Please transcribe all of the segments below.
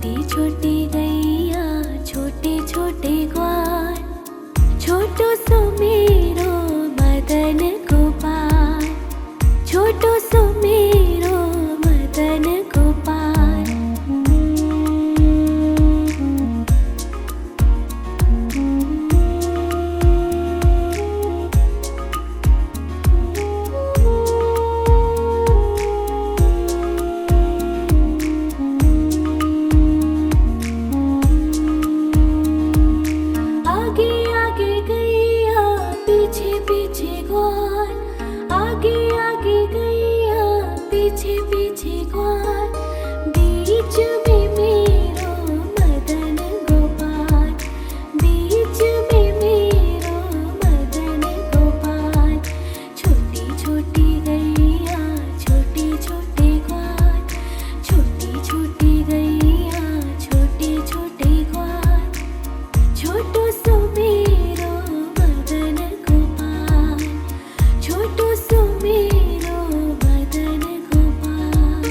छोटी छोटी गैया छोटे छोटे ग्वाल, छोटो सो मेरो मदन गोपाल, छोटो सो मेरो मदन गोपाल। आगे आगे गैया पीछे पीछे ग्वाल, आगे आगे गैया पीछे पीछे ग्वाल, बीच में मेरो मदन गोपाल, बीच में मेरो मदन गोपाल। छोटी छोटी गैया छोटे छोटे ग्वाल, छोटी छोटी गैया छोटे छोटे ग्वाल, छोटो सो मेरो मदन गोपाल, छोटो सो मेरो मदन गोपाल।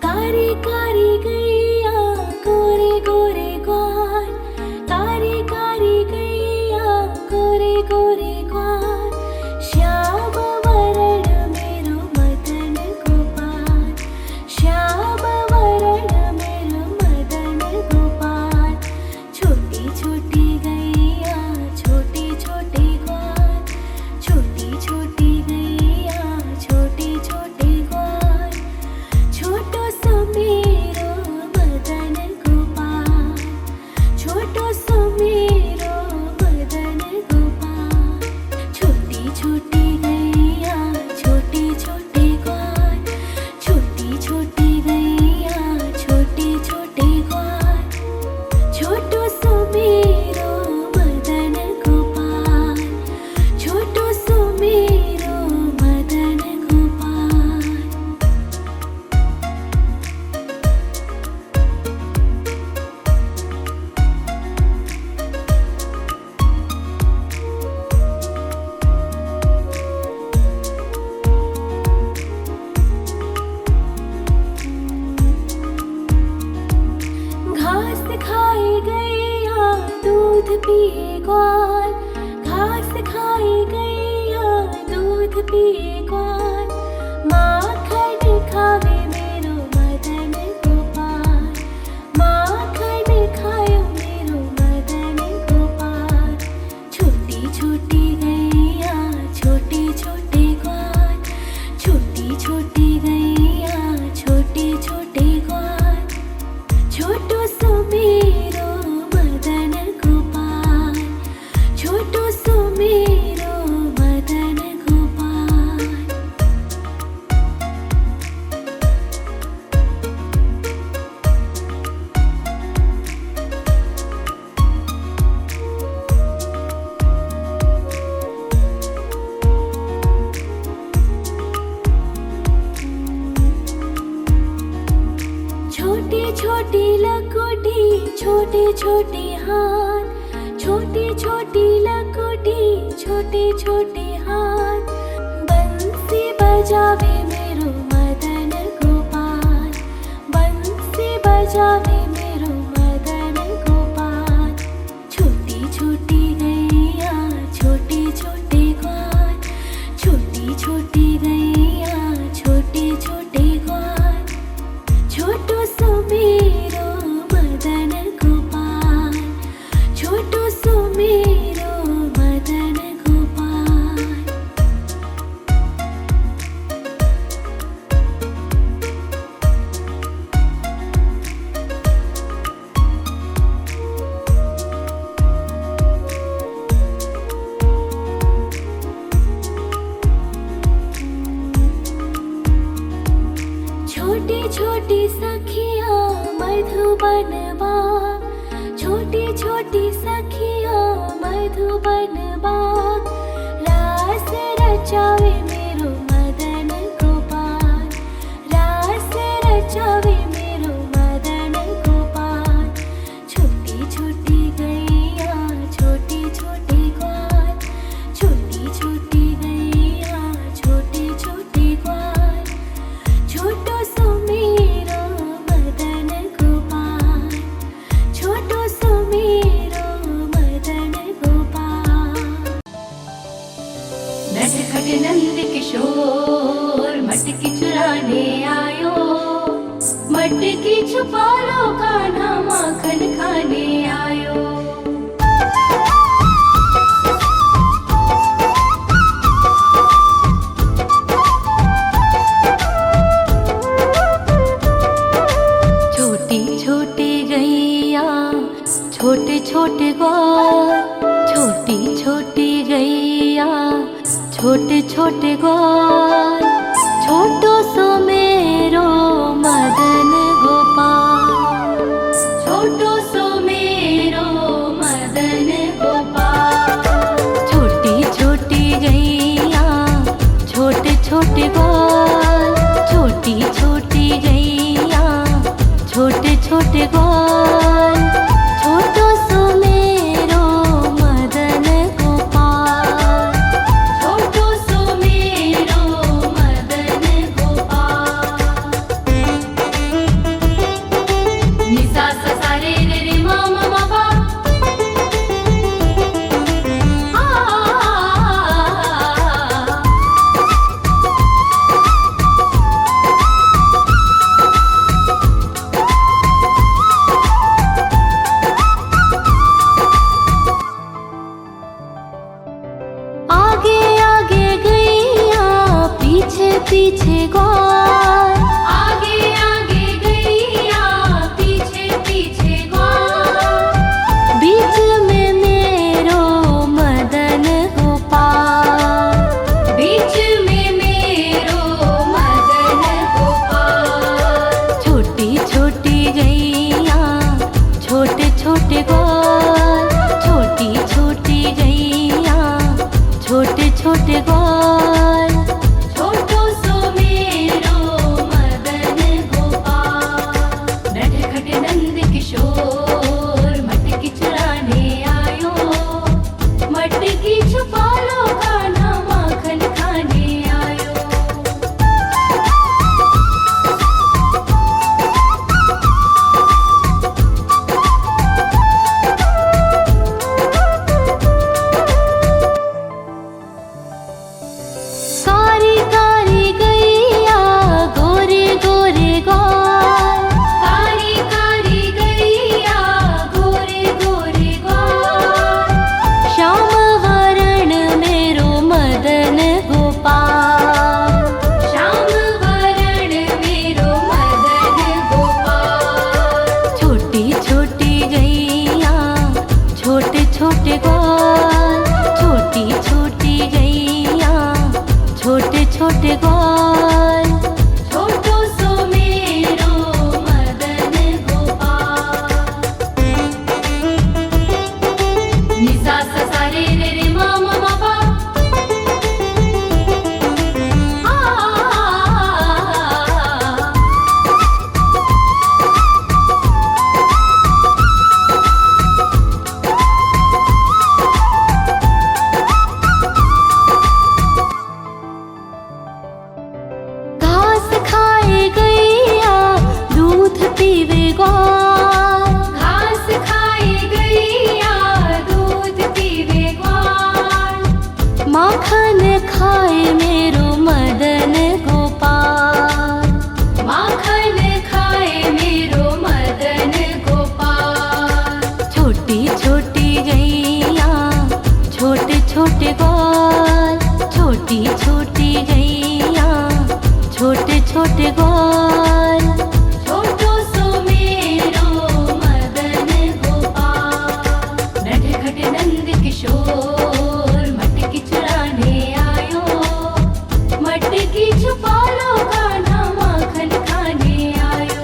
कारी कारी गैया गोरे गोरे ग्वाल, कारी कारी गैया गोरे गोरे ग्वाल, श्याम वरण मेरो मदन गोपाल, श्याम वरण मेरो मदन गोपाल। छोटी छोटी गैया छोटे छोटे ग्वाल, छोटी छोटी गैया छोटे छोटे ग्वाल, छोटो सो मेरो मदन गोपाल, छोटो सो मेरो मदन गोपाल। छोटी छोटी गैया छोटे छोटे ग्वाल, छोटी छोटी गैया छोटे छोटे ग्वाल, छोटो सो मेरो मदन गोपाल, छोटो सो मेरो मदन गोपाल। घास खाए गैया दूध पिए ग्वाल, घास खाए गैया दूध पिए ग्वाल, माखन खावे मेरो मदन गोपाल, माखन खायो मेरो मदन गोपाल। छोटी छोटी गैया छोटे छोटे ग्वाल, छोटी छोटी गैया छोटे छोटे ग्वाल, छोटो सो मेरो मदन गोपाल, छोटो सो मेरो मदन गोपाल। छोटी छोटी लकोटी छोटे छोटे हाथ, छोटी छोटी लकोटी छोटे छोटे हाथ, बंसी बजावे मेरो मदन गोपाल, बंसी बजावे मेरो मदन गोपाल। छोटी छोटी गैया छोटे छोटे ग्वाल, छोटी छोटी गैया छोटे छोटे ग्वाल, छोटो सो मेरो मदन गोपाल, छोटो सो मेरो मदन गोपाल। छोटी छोटी सखिया मधुबन बाग, छोटी छोटी सखिया मधुबन बाग, रास रचावे मेरो मदन गोपाल, चुराने आयो। मटकी छुपा लो कान्हा माखन खाने आयो। छोटी छोटी गैया छोटे छोटे ग्वाल, छोटी छोटी गैया छोटे छोटे ग्वाल, छोटो सो मेरो मदन गोपाल, छोटो सो मेरो मदन गोपाल। छोटी छोटी गैया छोटे छोटे ग्वाल, छोटी छोटी गैया छोटे छोटे ग्वाल, छोटो सो मेरो मदन गोपाल, छोटो सो मेरो मदन गोपाल। नि सा सा सा रे रे रे मा मा मा पा। आगे आगे गैया पीछे पीछे ग्वाल, आगे आगे गैया पीछे पीछे ग्वाल, बीच में मेरो मदन गोपाल, बीच में मेरो मदन गोपाल। छोटी छोटी गैया छोटे छोटे ग्वाल, छोटी छोटी गैया छोटे छोटे ग्वाल, छोटो सो मेरो मदन गोपाल। नटखट नंद किशोर मटकी चुराने आयो। मटकी छुपा लो कान्हा माखन खाने आयो। कारी कारी गैया गोरे गोरे ग्वाल, कारी कारी गैया गोरे गोरे ग्वाल, श्याम वरण मेरो मदन गोपाल, श्याम वरण मेरो मदन गोपाल। छोटी छोटी गैया छोटे छोटे ग्वाल, छोटी छोटी गैया छोटे छोटे ग्वाल, छोटो सो मेरो मदन गोपाल। नि सा सा सा रे रे रे मा मा मा पा। घास खाए गैया दूध पीवे ग्वाल, घास खाए गैया दूध पीवे ग्वाल, माखन खाए मेरो मदन गोपाल, माखन खाए मेरो मदन गोपाल। छोटी छोटी गैया छोटे छोटे ग्वाल, छोटी छोटी गैया छोटे छोटे ग्वाल, छोटो सो मेरो मदन गोपाल। नटखट नंद किशोर मटकी चुराने आयो। मटकी छुपा लो कान्हा माखन खाने आयो।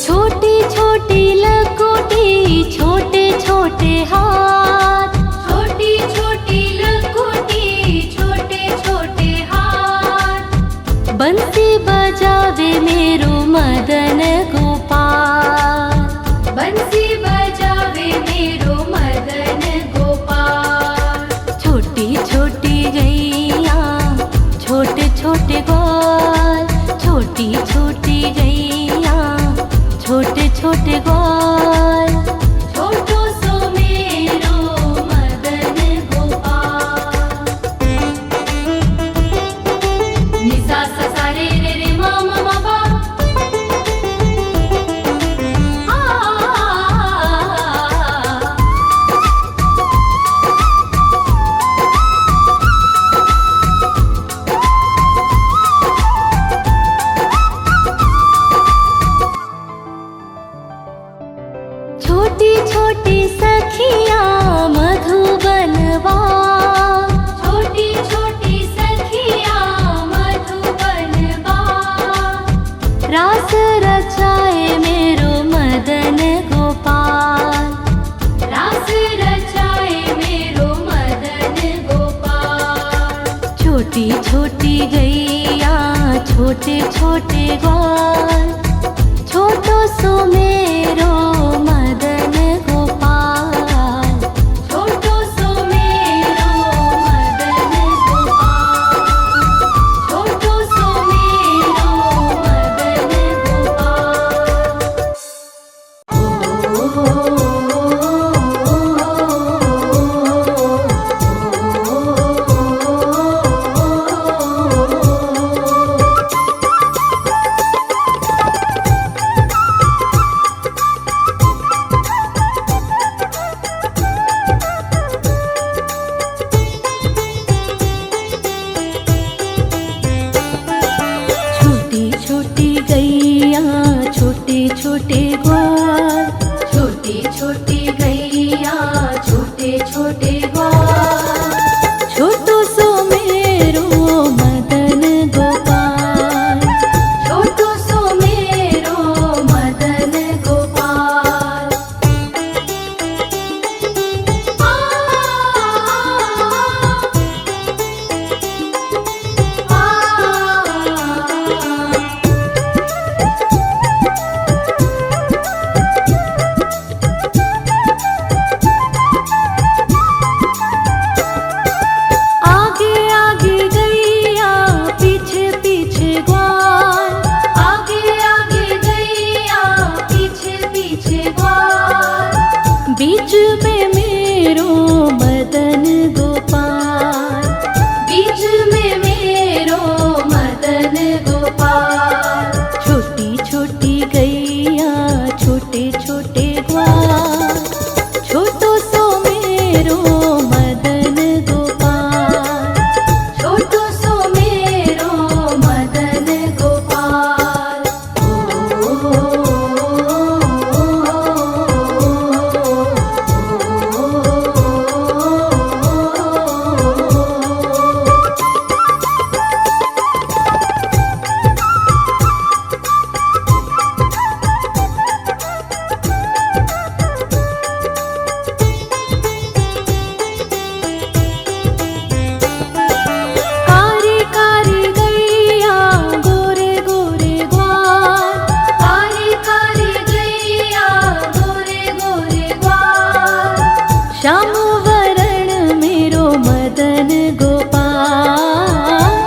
छोटी छोटी लकोटी छोटे छोटे हाथ, छोटी छोटी लकोटी छोटे छोटे हाथ, बंसी बजावे मेरो मदन गोपाल, बंसी बजावे मेरो मदन गोपाल। छोटी छोटी गैया छोटे छोटे ग्वाल, छोटी छोटी गैया छोटे ग्वाल। छोटो सो मेरो मदन गोपाल। निसा सा सा रे रे रे मा मा मा पा। छोटी छोटी सखियाँ मधुबनवा। छोटी छोटी सखियाँ मधुबनवा। रास रचाए मेरो मदन गोपाल। रास रचाए मेरो मदन गोपाल। छोटी छोटी गैया छोटे छोटे ग्वाल। छोटो सो मेरो मदन गोपाल। छोटो सो मेरो मदन गोपाल। छोटो सो मेरो मदन छोटी छोटी गैया छोटे छोटे ग्वाल। छोटी छोटी गैया छोटे छोटे ग्वाल। छोटो सो मेरो मदन गोपाल। छोटो सो मेरो मदन गोपाल। आगे आगे गैया पीछे पीछे ग्वाल। आगे आगे गैया पीछे पीछे ग्वाल। बीच में मेरो मदन गोपाल। बीच में मेरो मदन गोपाल। छोटी छोटी गैया छोटे छोटे ग्वाल। छोटो सो मेरो मदन गोपाल। छोटो सो मेरो मदन गोपाल। कारी कारी गैया गोरे गोरे ग्वाल। कारी कारी गैया गोरे गोरे ग्वाल। श्याम वरण मेरो मदन गोपाल।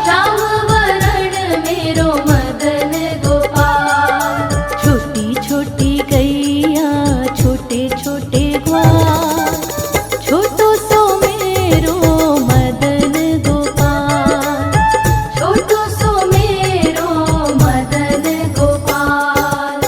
श्याम वरण मेरो मदन गोपाल। छोटी छोटी गैया छोटे छोटे ग्वाल। छोटो सो मेरो मदन गोपाल। छोटो सो मेरो मदन गोपाल।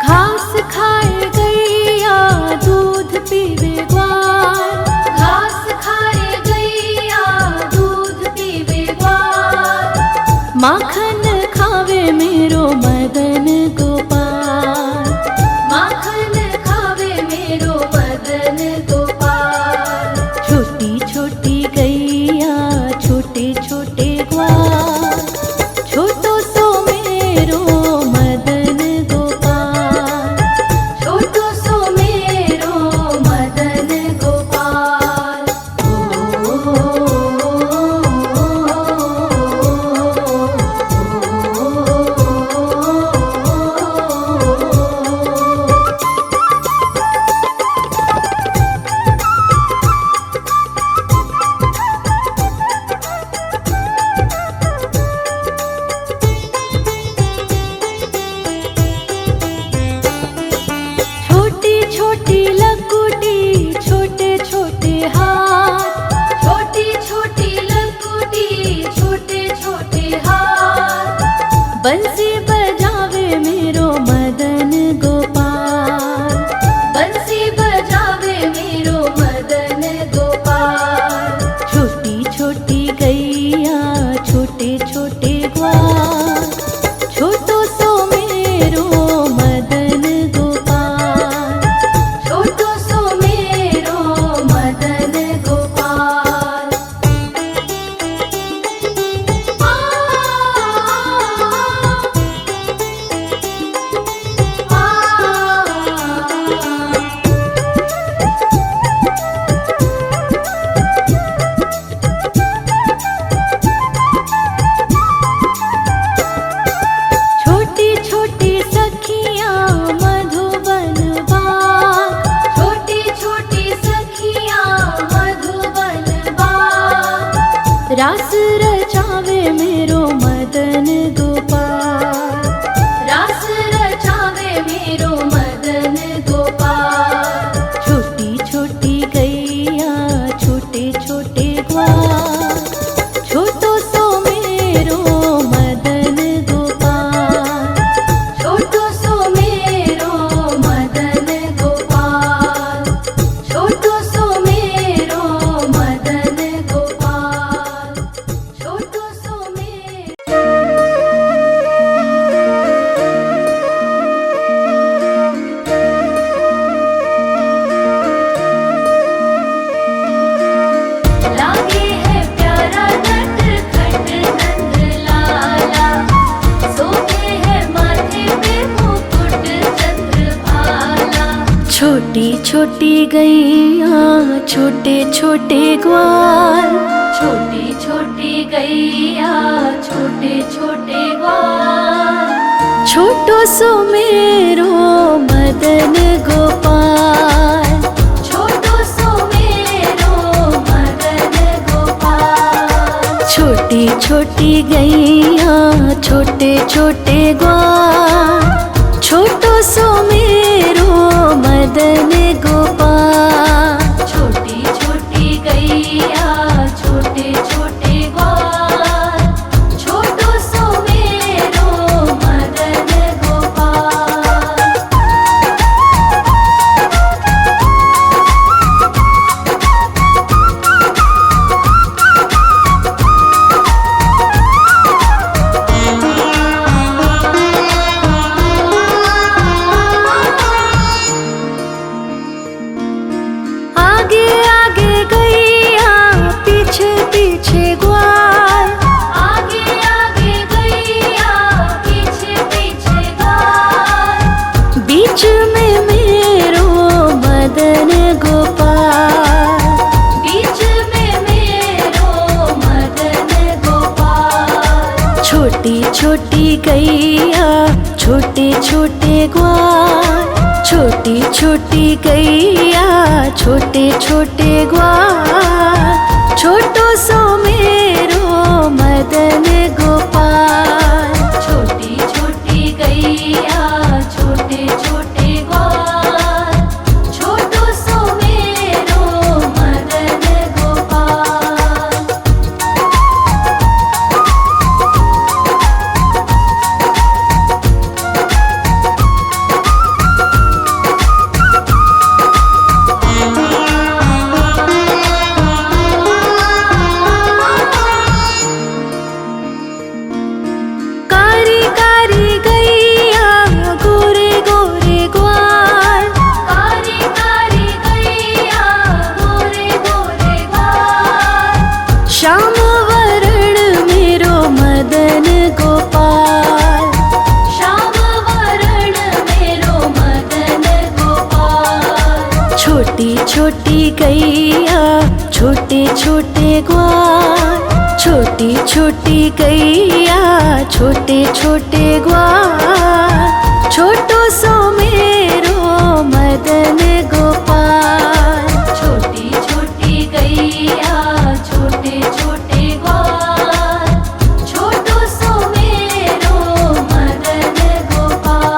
घास खाए गैया दूध पीवे ग्वाल। घास खाए गैया दूध पीवे ग्वाल। माखन खावे मेरो मदन गोपाल। माखन खावे मेरो मदन गोपाल। छोटी छोटी गैया छोटे छोटे ग्वाल। छोटो सो मेरो मदन गोपाल। छोटो सो मेरो मदन गोपाल। बंसी बजावे मेरो मदन गोपाल, बंसी बजावे मेरो मदन गोपाल। छोटी छोटी गैया छोटे छोटे ग्वाल, छोटो सो मेरो मदन गोपाल, छोटो सो मेरो मदन गोपाल। छोटी छोटी सखियाँ मधुबन बाग, छोटी छोटी सखियाँ मधुबन बाग। रास रचावे मेरो मदन गोपाल, रास रचावे मेरो मदन गोपाल। छोटी छोटी गैया छोटे छोटे ग्वाल, छोटो सो मेरो मदन गोपाल, छोटो सो मेरो मदन गोपाल, छोटो सो मेरो मदन गोपाल, छोटो सो मेरो। लागे है प्यारा नटखट नंद लाला, सोते है माथे पे मुकुट चंद्रभाला। छोटी छोटी गैया छोटे छोटे ग्वाल, छोटी छोटी गैया छोटे छोटे ग्वाल। छोटो सो मेरो मदन गोपाल, छोटो सो मेरो मदन गोपाल। छोटी छोटी गैया छोटे छोटे ग्वाल, छोटो सो मेरो मदन गोपाल। छोटी छोटी गैया छोटे छोटे ग्वाल, छोटो सो मेरो मदन गोपाल। आगे आगे गैया पीछे पीछे ग्वाल, आगे आगे गैया पीछे पीछे ग्वाल। बीच में मेरो मदन गोपाल, बीच में मेरो मदन गोपाल। छोटी छोटी गैया छोटे छोटे ग्वाल, छोटी छोटी गैया छोटे छोटे ग्वाल। छोटो सो मेरो मदन गोपाल। छोटी छोटी गैया छोटे छोटे ग्वाल, छोटो सो मेरो मदन गोपाल। कारी कारी गैया गोरे गोरे ग्वाल, कारी कारी गैया गोरे गोरे ग्वाल। श्याम वरण मेरो मदन गोपाल, श्याम वरण मेरो मदन गोपाल। छोटी छोटी गैया छोटे छोटे ग्वाल, छोटी छोटी गैया छोटे छोटे ग्वाल। छोटो सो मेरो मदन गोपाल। छोटी छोटी गैया छोटे छोटे ग्वाल, छोटो सो मेरो मदन गोपाल।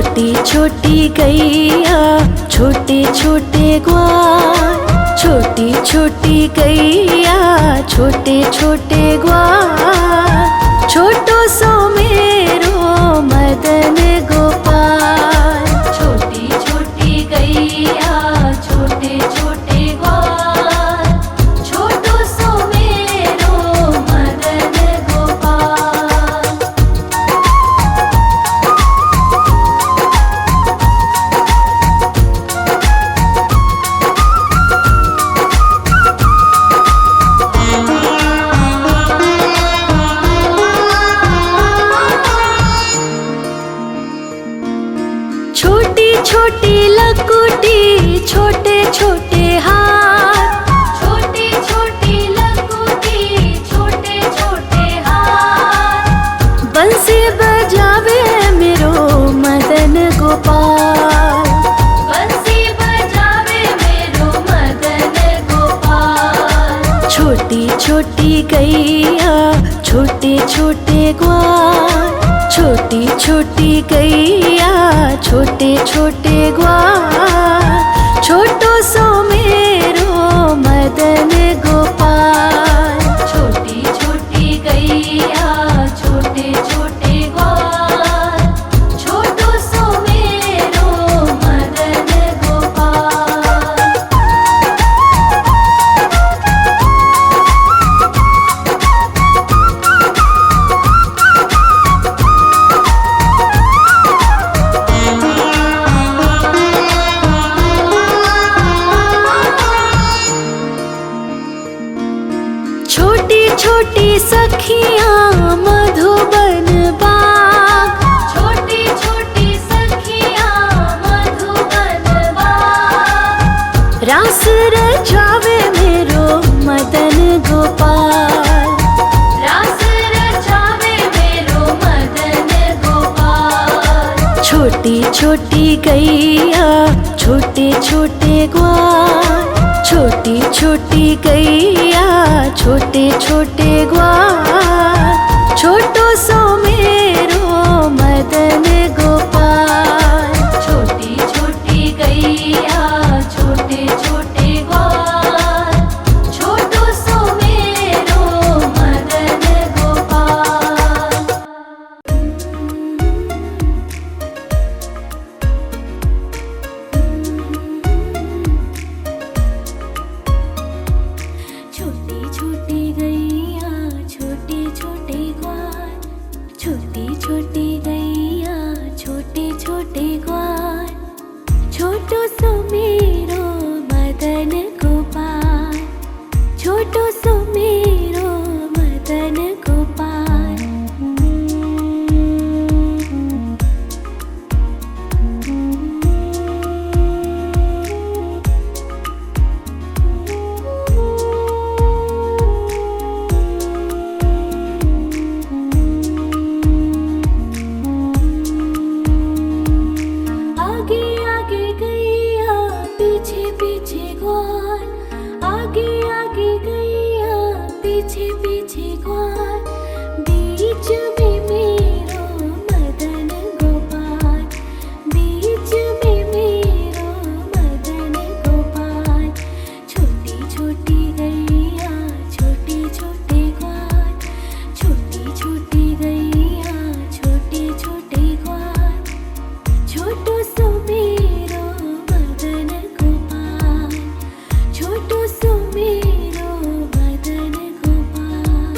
छोटी छोटी गैया छोटे छोटे ग्वाल, छोटी छोटी गैया छोटे छोटे ग्वाल, छोटो सो मेरो मदन गोपाल। छोटी छोटी गैया छोटे छोटे ग्वाल, छोटो सो मेरो मदन गोपाल। छोटी छोटी लकुटी छोटे छोटे हाथ, छोटी छोटी लकुटी छोटे छोटे हाथ, बंसी बजावे मेरो मदन गोपाल। बंसी बजावे मेरो मदन गोपाल। छोटी छोटी गैया छोटे छोटे ग्वाल, छोटी छोटी गैया छोटे छोटे ग्वाल, छोटो सो मेरो मदन गोपाल। छोटी छोटी गैया छोटे छोटे ग्वाल, छोटो सो मेरो मदन गोपाल। छोटी छोटी सखियाँ मधुबन बाग, छोटी छोटी सखियाँ मधुबन बाग, रास रचावे मेरो मदन गोपाल। रास रचावे मेरो मदन गोपाल। छोटी छोटी गैया छोटे छोटे ग्वाल, छोटी छोटी गैया छोटे छोटे ग्वाल, छोटो सो मेरो मदन गोपाल। छोटी छोटी गैया छोटे छोटे ग्वाल, छोटो सो मेरो मदन गोपाल। छोटी छोटी गैया छोटे छोटे ग्वाल, छोटी छोटी गैया छोटे छोटे ग्वाल, छोटो सो मेरो मदन गोपाल, छोटो सो मेरो मदन गोपाल। आगे आगे गैया पीछे पीछे ग्वाल, आगे आगे गैया पीछे पीछे ग्वाल, बीच में मेरो मदन गोपाल, बीच में मेरो मदन गोपाल। छोटी छोटी गैया छोटे छोटे ग्वाल, छोटी छोटी गैया छोटे छोटे ग्वाल, छोटो सो मेरो मदन गोपाल, छोटो सो मेरो मदन गोपाल।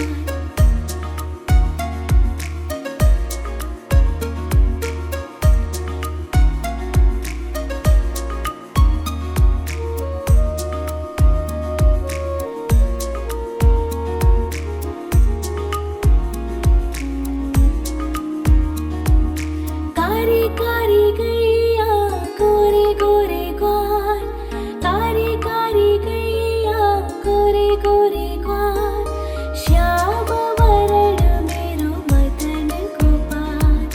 कारी कारी गैया गोरे गोरे ग्वाल, कारी कारी गैया गोरे गोरे ग्वाल, श्याम वरण मेरो मदन गोपाल,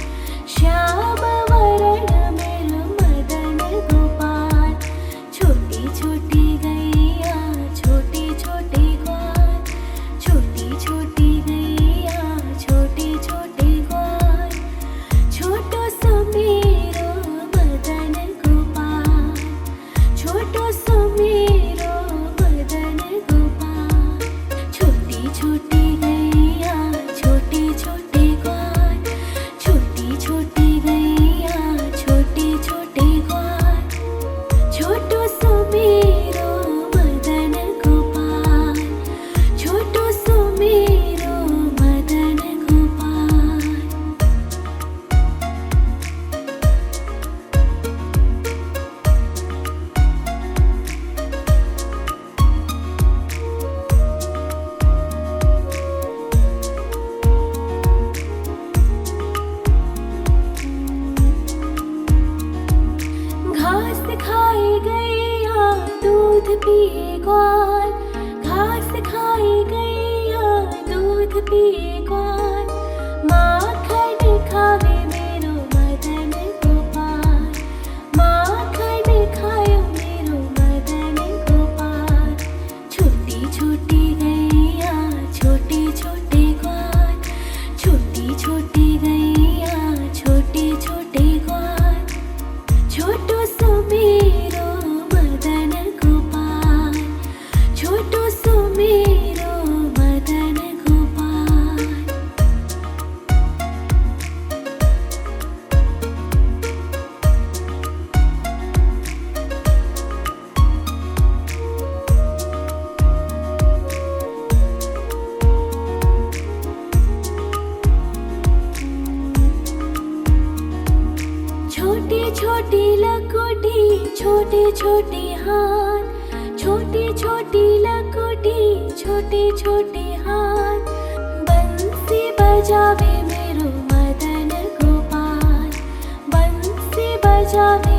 श्याम वरण मेरो मदन गोपाल। छोटी छोटी गैया छोटे छोटे ग्वाल, छोटी छोटी गैया छोटे छोटे ग्वाल, छोटो सो मेरो पिए ग्वाल, घास खाए गैया दूध पिए ग्वाल, माखन खावे मेरो मदन गोपाल, माखन खायो मेरो मदन गोपाल। छोटी छोटी गैया छोटे छोटे ग्वाल, छोटी छोटी गैया छोटे छोटे ग्वाल, छोटो सो मेरो मदन गोपाल, छोटो सो मेरो मदन गोपाल। छोटी छोटी लकोटी छोटे छोटे हाथ, छोटी छोटी लकोटी छोटे छोटे हाथ, बंसी बजावे मेरो मदन गोपाल, बंसी बजावे